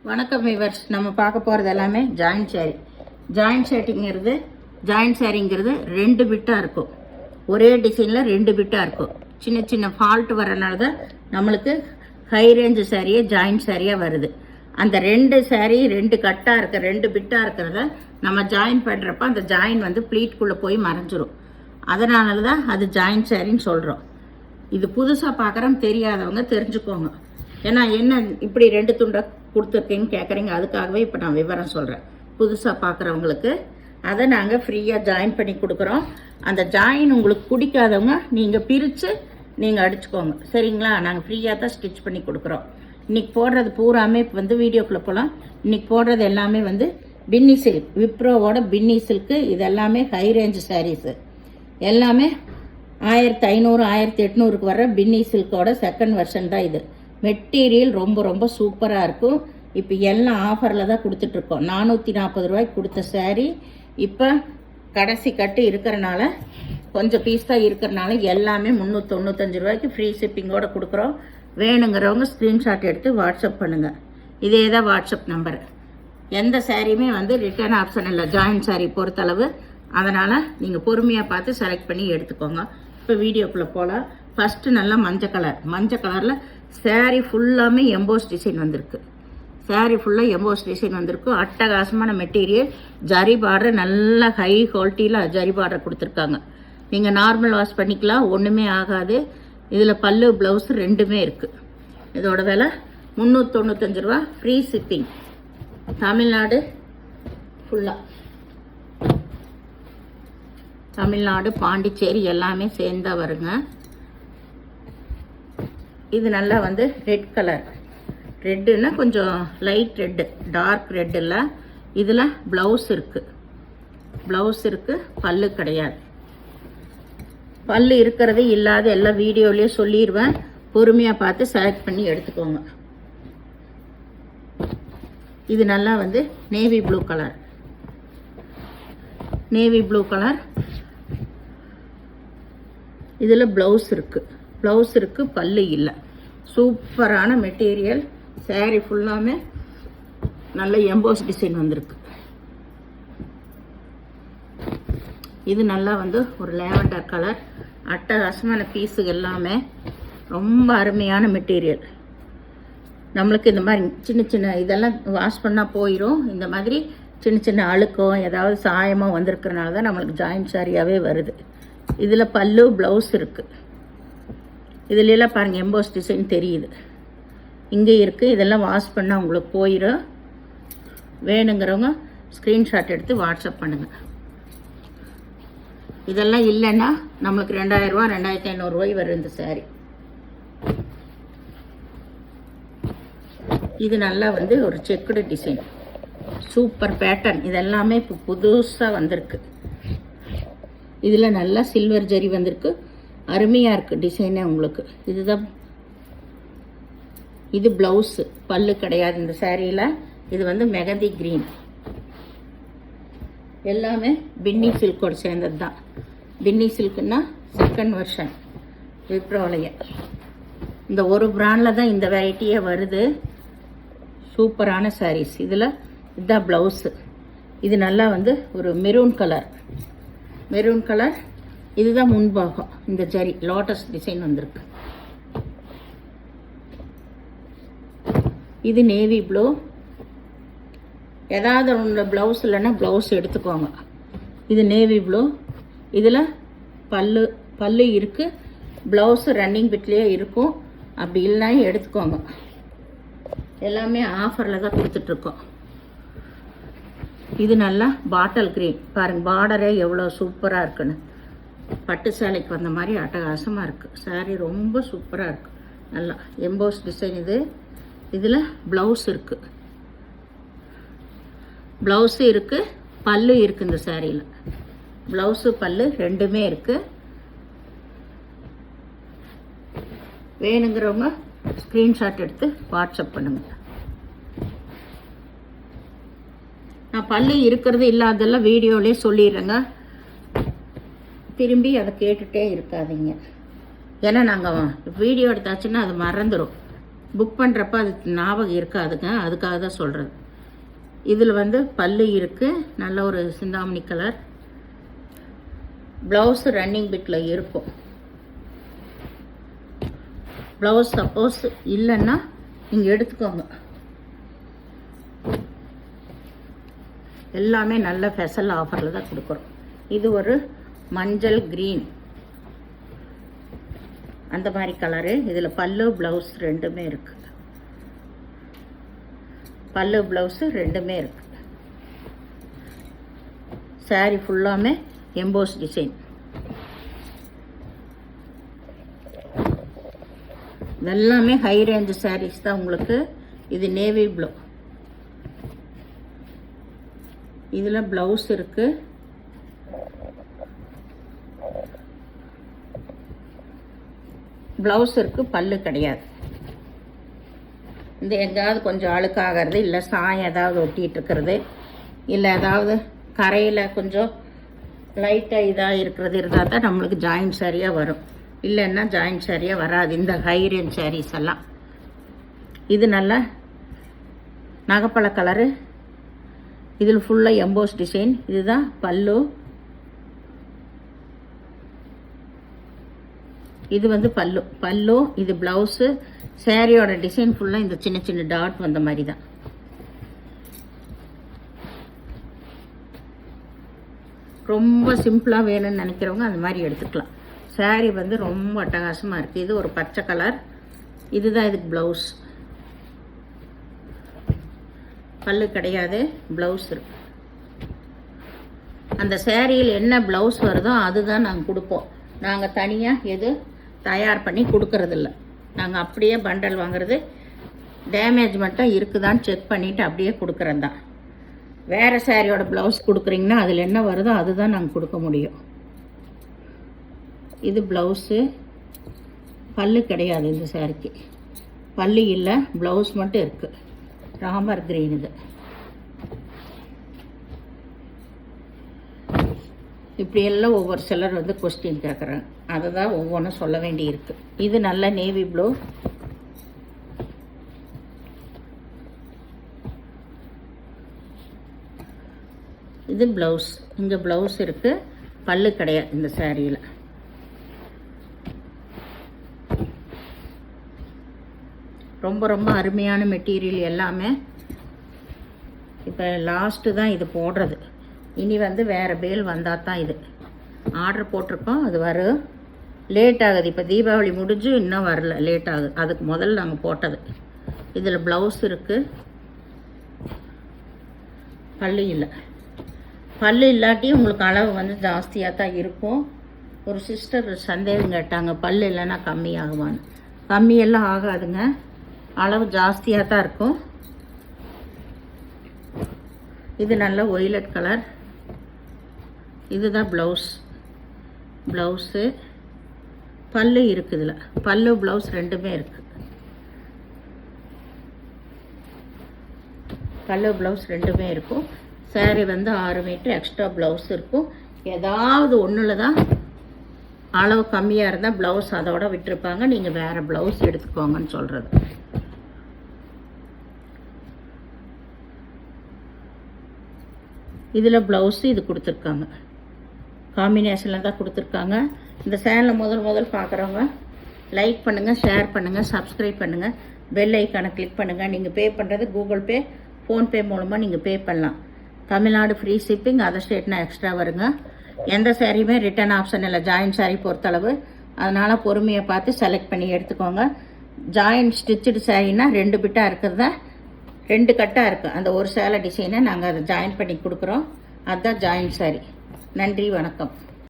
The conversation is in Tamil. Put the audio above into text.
வணக்கம் விவர்ஸ். நம்ம பார்க்க போகிறது எல்லாமே ஜாயிண்ட் சாரி. ஜாயிண்ட் சாரிங்கிறது 2 பிட்டாக இருக்கும். ஒரே டிசைனில் 2 பிட்டாக இருக்கும். சின்ன சின்ன ஃபால்ட் வரனால தான் நம்மளுக்கு ஹை ரேஞ்சு சாரியே ஜாயிண்ட் சாரியாக வருது. அந்த 2 சாரி 2 கட்டாக இருக்க 2 பிட்டாக இருக்கிறத நம்ம ஜாயின் பண்ணுறப்ப அந்த ஜாயின் வந்து ப்ளீட்குள்ளே போய் மறைஞ்சிரும். அதனால தான் அது ஜாயிண்ட் சாரின்னு சொல்கிறோம். இது புதுசாக பார்க்குறோம், தெரியாதவங்க தெரிஞ்சுக்கோங்க. ஏன்னா என்ன இப்படி 2 துண்டை கொடுத்துருக்கீங்கன்னு கேட்குறீங்க. அதுக்காகவே இப்போ நான் விவரம் சொல்கிறேன் புதுசாக பார்க்குறவங்களுக்கு. அதை நாங்கள் ஃப்ரீயாக ஜாயின் பண்ணி கொடுக்குறோம். அந்த ஜாயின் உங்களுக்கு பிடிக்காதவங்க நீங்கள் பிரித்து நீங்கள் அடிச்சுக்கோங்க, சரிங்களா? நாங்கள் ஃப்ரீயாக தான் ஸ்டிச் பண்ணி கொடுக்குறோம். இன்றைக்கி போடுறது பூராமே இப்போ வந்து வீடியோக்குள்ளே போகலாம். இன்றைக்கி போடுறது எல்லாமே வந்து பின்னி சில்க், விப்ரோவோட பின்னி சில்க்கு. இது எல்லாமே ஹை ரேஞ்சு சாரீஸு. எல்லாமே 1500 1800க்கு வர பின்னி சில்கோட செகண்ட் வெர்ஷன் தான் இது. மெட்டீரியல் ரொம்ப ரொம்ப சூப்பராக இருக்கும். இப்போ எல்லாம் ஆஃபரில் தான் கொடுத்துட்ருக்கோம். 440 ரூபாய்க்கு கொடுத்த சாரீ இப்போ கடைசி கட்டு இருக்கிறனால, கொஞ்சம் பீஸ் தான் இருக்கிறனால எல்லாமே 395 ரூபாய்க்கு ஃப்ரீ ஷிப்பிங்கோடு கொடுக்குறோம். வேணுங்கிறவங்க ஸ்க்ரீன்ஷாட் எடுத்து வாட்ஸ்அப் பண்ணுங்கள். இதே தான் வாட்ஸ்அப் நம்பர். எந்த சாரியுமே வந்து ரிட்டர்ன் ஆப்ஷன் இல்லை ஜாயிண்ட் சாரீ பொறுத்தளவு. அதனால் நீங்கள் பொறுமையாக பார்த்து செலக்ட் பண்ணி எடுத்துக்கோங்க. இப்போ வீடியோக்குள்ளே போகலாம். ஃபஸ்ட்டு நல்லா மஞ்சள் கலரில் சாரீ ஃபுல்லாமே எம்போஸ் டிசைன் வந்திருக்கு. சாரீ ஃபுல்லாக எம்போஸ் டிசைன் வந்திருக்கு. அட்டகாசமான மெட்டீரியல். ஜரி பார்டர் நல்ல ஹை குவாலிட்டியில் ஜரி பார்டர் கொடுத்துருக்காங்க. நீங்கள் நார்மல் வாஷ் பண்ணிக்கலாம், ஒன்றுமே ஆகாது. இதில் பல்லு ப்ளவுஸு 2மே இருக்குது. இதோட விலை 395 ரூபா, ஃப்ரீ ஷிப்பிங். தமிழ்நாடு ஃபுல்லாக, தமிழ்நாடு பாண்டிச்சேரி எல்லாமே சேர்ந்தா வருங்க. இது நல்லா வந்து ரெட் கலர். ரெட்டுன்னா கொஞ்சம் லைட் ரெட்டு, டார்க் ரெட் இல்லை. இதில் ப்ளவுஸ் இருக்குது, பல்லு கிடையாது. பல்லு இருக்கிறது இல்லாத எல்லா வீடியோலேயே சொல்லிடுவேன். பொறுமையாக பார்த்து செலக்ட் பண்ணி எடுத்துக்கோங்க. இது நல்லா வந்து நேவி ப்ளூ கலர். இதில் ப்ளவுஸ் இருக்குது, பல்லு இல்லை. சூப்பரான மெட்டீரியல். சாரீ ஃபுல்லாமே நல்ல எம்போஸ் டிசைன் வந்திருக்கு. இது நல்லா வந்து ஒரு லேவண்டர் கலர். அட்டகாசமான பீஸு எல்லாமே ரொம்ப அருமையான மெட்டீரியல். நம்மளுக்கு இந்த மாதிரி சின்ன சின்ன இதெல்லாம் வாஷ் பண்ணால் போயிடும். இந்த மாதிரி சின்ன சின்ன அழுக்கோ ஏதாவது சாயமோ வந்திருக்கிறனால தான் நம்மளுக்கு ஜாயிண்ட் சாரியாகவே வருது. இதில் பல்லு ப்ளவுஸ் இருக்குது. இதுலெல்லாம் பாருங்கள் எம்போஸ் டிசைன் தெரியுது, இங்கே இருக்குது. இதெல்லாம் வாஷ் பண்ணால் உங்களுக்கு போயிடும். வேணுங்கிறவங்க ஸ்க்ரீன்ஷாட் எடுத்து வாட்ஸ்அப் பண்ணுங்கள். இதெல்லாம் இல்லைன்னா நம்மளுக்கு 2000 ரூபா 2500 ரூபாய் வரும் இந்த சாரீ. இது நல்லா வந்து ஒரு செக்குடு டிசைன், சூப்பர் பேட்டர்ன். இதெல்லாமே இப்போ புதுசாக வந்திருக்கு. இதில் நல்லா சில்வர் ஜரி வந்திருக்கு. அருமையாக இருக்குது டிசைனே உங்களுக்கு. இதுதான், இது ப்ளவுஸு, பல்லு கிடையாது இந்த சாரியில். இது வந்து மெகந்தி க்ரீன். எல்லாமே பின்னி சில்கோடு சேர்ந்தது தான். பின்னி சில்க்குன்னா செகண்ட் வெர்ஷன் விப்ரோலைய. இந்த ஒரு பிராண்டில் தான் இந்த வெரைட்டியே வருது. சூப்பரான சாரீஸ். இதில் இதுதான் ப்ளவுஸு. இது நல்லா வந்து ஒரு மெரூன் கலர். இதுதான் முன்பாகம். இந்த ஜரி லோட்டஸ் டிசைன் வந்திருக்கு. இது நேவி ப்ளூ. ஏதாவது ஒன்று ப்ளவுஸ் இல்லைன்னா ப்ளவுஸ் எடுத்துக்கோங்க. இது நேவி ப்ளூ. இதில் பல்லு இருக்குது, ப்ளவுஸு ரன்னிங் பிட்லேயே இருக்கும். அப்படி இல்லைன்னா எடுத்துக்கோங்க. எல்லாமே ஆஃபரில் தான் கொடுத்துட்ருக்கோம். இது நல்லா பாட்டில் கிரீன். பாருங்கள் பார்டரே எவ்வளோ சூப்பராக இருக்குன்னு. பட்டு சேலைக்கு வந்த மாதிரி அட்டகாசமாக இருக்குது. சாரீ ரொம்ப சூப்பராக இருக்குது. நல்லா எம்போஸ் டிசைன் இது. இதில் ப்ளவுஸ் இருக்குது, பல்லு இருக்குது. இந்த சாரியில் ப்ளவுஸு பல்லு 2மே இருக்குது. வேணுங்கிறவங்க ஸ்க்ரீன்ஷாட் எடுத்து வாட்ஸ்அப் பண்ணுங்கள். நான் பல்லு இருக்கிறது இல்லாதெல்லாம் வீடியோலேயே சொல்லிடுறேங்க. திரும்பி அதை கேட்டுகிட்டே இருக்காதீங்க. ஏன்னா நாங்கள் வீடியோ எடுத்தாச்சுன்னா அது மறந்துடும். புக் பண்ணுறப்ப அது ஞாபகம் இருக்காதுங்க, அதுக்காக தான் சொல்கிறது. இதில் வந்து பல்லு இருக்குது, நல்ல ஒரு சிந்தாமணி கலர். ப்ளவுஸு ரன்னிங் பிட்டில் இருக்கும். ப்ளவுஸ் சப்போஸ் இல்லைன்னா நீங்கள் எடுத்துக்கோங்க. எல்லாமே நல்ல ஸ்பெஷல் ஆஃபரில் தான் கொடுக்குறோம். இது ஒரு மஞ்சள் க்ரீன் அந்த மாதிரி கலரு. இதில் பல்லு ப்ளவுஸ் ரெண்டுமே இருக்குது. பல்லு ப்ளவுஸு ரெண்டுமே இருக்குது. சாரீ ஃபுல்லாமே எம்போஸ் டிசைன். எல்லாமே ஹை ரேஞ்சு சாரீஸ் தான் உங்களுக்கு. இது நேவி ப்ளூ. இதில் ப்ளவுஸ் இருக்குது. ப்ளவுஸ் இருக்குது, பல்லு கிடையாது. இந்த எங்காவது கொஞ்சம் அழுக்காகிறது, இல்லை சாயம் ஏதாவது ஒட்டிகிட்டு இருக்கிறது, இல்லை ஏதாவது கரையில் கொஞ்சம் லைட்டாக இதாக இருக்கிறது இருந்தால் தான் நம்மளுக்கு ஜாயிண்ட் சரியாக வரும். இல்லைன்னா ஜாயிண்ட் சரியாக வராது இந்த ஹை ரேஞ்ச் சாரீஸ் எல்லாம். இது நல்ல நகைப்பழ கலரு. இதில் ஃபுல்லாக எம்போஸ் டிசைன். இதுதான் பல்லு. இது வந்து பல்லு. இது ப்ளவுஸு. சாரியோட டிசைன் ஃபுல்லாக இந்த சின்ன சின்ன டாட் வந்த மாதிரி தான். ரொம்ப சிம்பிளாக வேணும்னு நினைக்கிறவங்க அந்த மாதிரி எடுத்துக்கலாம். சாரி வந்து ரொம்ப அட்டகாசமாக இருக்குது. இது ஒரு பச்சை கலர். இதுதான் இதுக்கு ப்ளவுஸ். பல்லு கிடையாது, ப்ளவுஸ் இருக்கு. அந்த சாரியில் என்ன ப்ளவுஸ் வருதோ அதுதான் நாங்கள் கொடுப்போம். நாங்கள் தனியாக எது தயார் பண்ணி கொடுக்கறதில்ல. நாங்கள் அப்படியே பண்டல் வாங்குறது, டேமேஜ் மட்டும் இருக்குதான்னு செக் பண்ணிவிட்டு அப்படியே கொடுக்குறது தான். வேறு சாரியோட ப்ளவுஸ் கொடுக்குறீங்கன்னா அதில் என்ன வருதோ அதுதான் நாங்கள் கொடுக்க முடியும். இது ப்ளவுஸு. பல்லு கிடையாது இந்த சாரிக்கு. பல்லு இல்லை, ப்ளவுஸ் மட்டும் இருக்குது. ராமர் கிரீன். இது இப்படியெல்லாம் ஒவ்வொரு சிலர் வந்து கொஸ்டின் கேட்குறாங்க, அதை தான் ஒவ்வொன்றும் சொல்ல வேண்டி இருக்கு. இது நல்ல நேவி ப்ளூ. இது ப்ளவுஸ். இங்கே ப்ளவுஸ் இருக்குது, பல்லு கிடையாது இந்த சாரியில். ரொம்ப ரொம்ப அருமையான மெட்டீரியல் எல்லாமே. இப்போ லாஸ்ட்டு தான் இது போடுறது. இனி வந்து வேறு பேல் வந்தால் தான் இது ஆர்டர் போட்டிருக்கோம், அது வரும். லேட் ஆகுது. இப்போ தீபாவளி முடிஞ்சு இன்னும் வரல, லேட் ஆகுது. அதுக்கு முதல்ல நாங்கள் போட்டது. இதில் ப்ளவுஸ் இருக்குது, பல்லு இல்லை. பல்லு இல்லாட்டி உங்களுக்கு அளவு வந்து ஜாஸ்தியாக தான் இருக்கும். ஒரு சிஸ்டர் சந்தேகம் கேட்டாங்க, பல்லு இல்லைன்னா கம்மியாகுமான்னு. கம்மியெல்லாம் ஆகாதுங்க, அளவு ஜாஸ்தியாக தான் இருக்கும். இது நல்ல ஒய்லட் கலர். இதுதான் ப்ளவுஸு. பல்லு இருக்குது. இதில் பல்லு ப்ளவுஸ் ரெண்டுமே இருக்குது. பல்லு ப்ளவுஸ் ரெண்டுமே இருக்கும். சாரி வந்து 6 மீட்டர் எக்ஸ்ட்ரா ப்ளவுஸ் இருக்கும். ஏதாவது ஒன்றில் தான் அளவு கம்மியாக இருந்தால் ப்ளவுஸ் அதோட விட்டுருப்பாங்க. நீங்கள் வேறு ப்ளவுஸ் எடுத்துக்கோங்கன்னு சொல்கிறது. இதில் ப்ளவுஸு இது கொடுத்துருக்காங்க, காம்பினேஷனில் தான் கொடுத்துருக்காங்க. இந்த சேனலை முதல் பார்க்குறவங்க லைக் பண்ணுங்கள், ஷேர் பண்ணுங்கள், சப்ஸ்கிரைப் பண்ணுங்கள், பெல் ஐக்கானை கிளிக் பண்ணுங்கள். நீங்கள் பே பண்ணுறது கூகுள் பே, ஃபோன்பே மூலமாக நீங்கள் பே பண்ணலாம். தமிழ்நாடு ஃப்ரீ ஷிப்பிங், அதர் ஸ்டேட்னா எக்ஸ்ட்ரா வருங்க. எந்த சாரியுமே ரிட்டர்ன் ஆப்ஷன் இல்லை ஜாயின்ட் சாரி பொறுத்தளவு. அதனால் பொறுமையை பார்த்து செலக்ட் பண்ணி எடுத்துக்கோங்க. ஜாயின்ட் ஸ்டிச்சுடு சாரின்னா 2 பிட்டாக இருக்கிறத 2 கட்டாக இருக்குது. அந்த ஒரு சேலை டிசைனை நாங்கள் அதை ஜாயின் பண்ணி கொடுக்குறோம். அதுதான் ஜாயின்ட் சாரி. நன்றி, வணக்கம்.